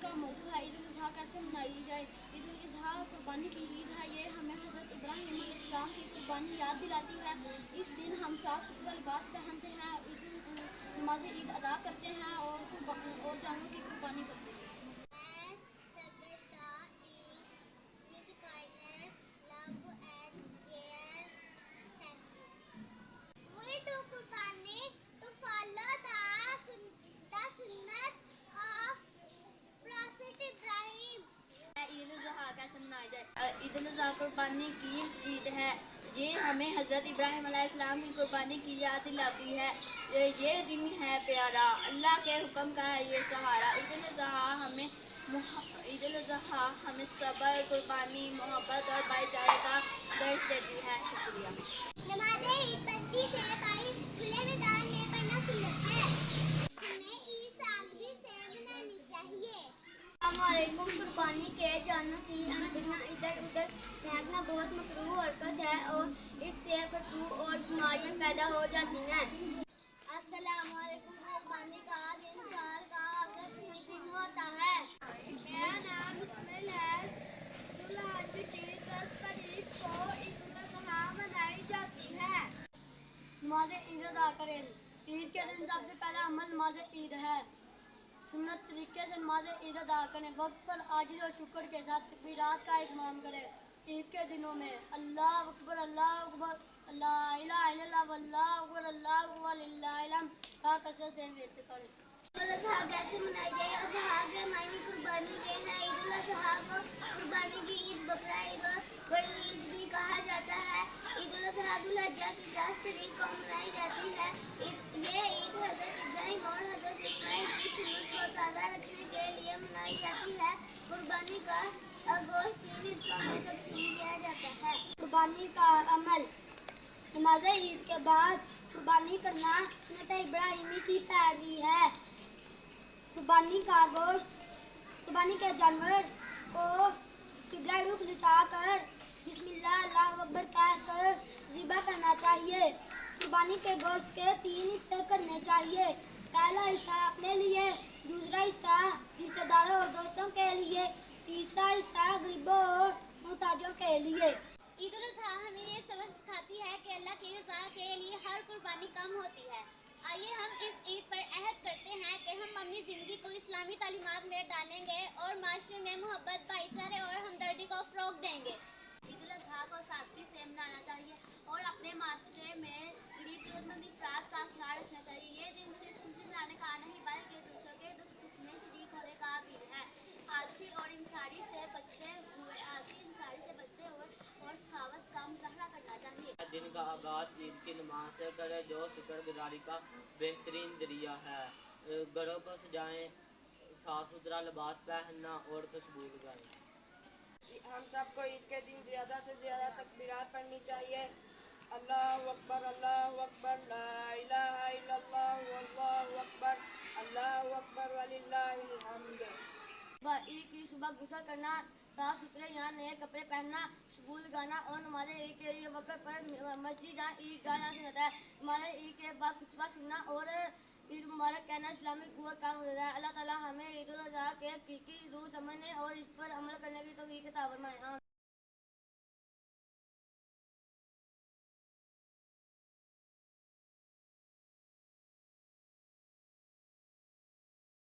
کا موضوع ہے عید الاضحیٰ کیسے منائی جائے۔ عید الاضحیٰ قربانی کی عید ہے، یہ ہمیں حضرت ابراہیم علیہ السلام کی قربانی یاد دلاتی ہے۔ اس دن ہم صاف ستھرا لباس پہنتے ہیں، نماز عید ادا کرتے ہیں اور جانوروں کی قربانی کرتے ہیں۔ عید الاضحیٰ کیسے منائی جائے۔ عید الاضحیٰ قربانی کی عید ہے، یہ ہمیں حضرت ابراہیم علیہ السلام کی قربانی کی یاد دلاتی ہے۔ یہ دن ہے پیارا، اللہ کے حکم کا ہے یہ سہارا۔ عید الاضحیٰ ہمیں صبر، قربانی، محبت اور بھائی چارے کا درس دیتی ہے۔ شکریہ۔ نماز عید بستی سے قریب کھلے میدان میں پڑھنا سنت ہے، ہمیں عید سادگی سے منانی چاہیے۔ السلام علیکم۔ قربانی کے جانوروں کی ادھر ادھر پھینکنا بہت مکروہ حرکت ہے اور اس سے فتوح اور بیماریاں پیدا ہو جاتی ہیں۔ السلام علیکم۔ قربانی کا دن سال کا آخری دن ہوتا ہے۔ میرا نام مکمل ہے۔ ذو الحجہ کی 10 تاریخ کو عید الاضحیٰ منائی جاتی ہے۔ نماز عید ادا کریں۔ عید کے دن سب سے پہلا عمل نماز عید ہے۔ سنت طریقے سے نماز عید ادا کریں، وقت پر عاجزی اور شکر کے ساتھ تکبیرات کا اہتمام کریں۔ عید کے دنوں میں اللہ اکبر، اللہ اکبر، لا الہ الا اللہ، واللہ اکبر، اللہ اکبر، للہ الحمد کا کثرت سے ورد کریں۔ عید الاضحیٰ کیسے منائی جائے۔ اضحیٰ کے معنی قربانی کے ہیں۔ عید الاضحیٰ کو قربانی کی عید، بقرہ عید اور بڑی عید بھی کہا جاتا ہے۔ عید الاضحیٰ ذو الحجہ کی 10 تاریخ کو منائی جاتی ہے۔ یہ عید حضرت ابراہیم اور حضرت اسماعیل کی سنت کو تازہ رکھنے کے لیے منائی جاتی ہے۔ قربانی کا گوشت 3 حصوں میں تقسیم کیا جاتا ہے۔ قربانی کا عمل۔ نماز عید کے بعد قربانی کرنا سنت ابراہیمی کی پیروی ہے۔ قربانی کا گوشت، قربانی کے جانور کو قبلہ رخ لٹا کر بسم اللہ، اللہ اکبر کہہ کر ذبح کرنا چاہیے۔ قربانی کے گوشت کے 3 حصے کرنے چاہیے۔ پہلا حصہ اپنے لیے، دوسرا حصہ رشتہ داروں اور دوستوں کے لیے، تیسرا حصہ غریبوں اور محتاجوں کے لیے۔ عید الاضحیٰ ہمیں یہ سبق سکھاتی ہے کہ اللہ کی رضا کے لیے ہر قربانی کم ہوتی ہے۔ آئیے ہم اس عید پر عہد کرتے ہیں کہ ہم اپنی زندگی کو اسلامی تعلیمات میں ڈالیں گے اور معاشرے میں محبت، بھائی چارے اور ہمدردی کو فروغ دیں گے۔ عید الاضحیٰ کو سادگی سے منانا چاہیے اور اپنے معاشرے میں غریب ضرورتمند افراد کا خیال رکھنا چاہیے۔ یہ دن صرف خوشی منانے کا نہیں بلکہ دوسروں کے دکھ سکھ میں شریک ہونے کا بھی ہے۔ آلسی اور انکاری سے بچتے ہوئے اور سخاوت کا مظاہرہ کرنا چاہیے۔ دن کا آغاز عید کی نماز سے کرے جو شکر گزاری کا بہترین ذریعہ ہے۔ گھروں کو سجائیں، صاف ستھرا لباس پہننا اور خوشبو لگائیں۔ ہم سب کو عید کے دن زیادہ سے زیادہ تکبیرات پڑھنی چاہیے۔ اللہ اکبر، اللہ اکبر، لا الہ الا اللہ، واللہ اکبر، اللہ اکبر، وللہ الحمد۔ عید کی صبح غسل کرنا، صاف ستھرے یا نئے کپڑے پہننا، خوشبو لگانا اور نماز عید کے لیے وقت پر مسجد یا عیدگاہ جانا سنت ہے۔ نماز عید کے بعد خطبہ سننا اور عید مبارک کہنا اسلامی قوت کا مظاہرہ ہے۔ اللہ تعالیٰ ہمیں عید الاضحیٰ کے حقیقی روح سمجھنے اور اس پر عمل کرنے کی توفیق عطا فرمائے۔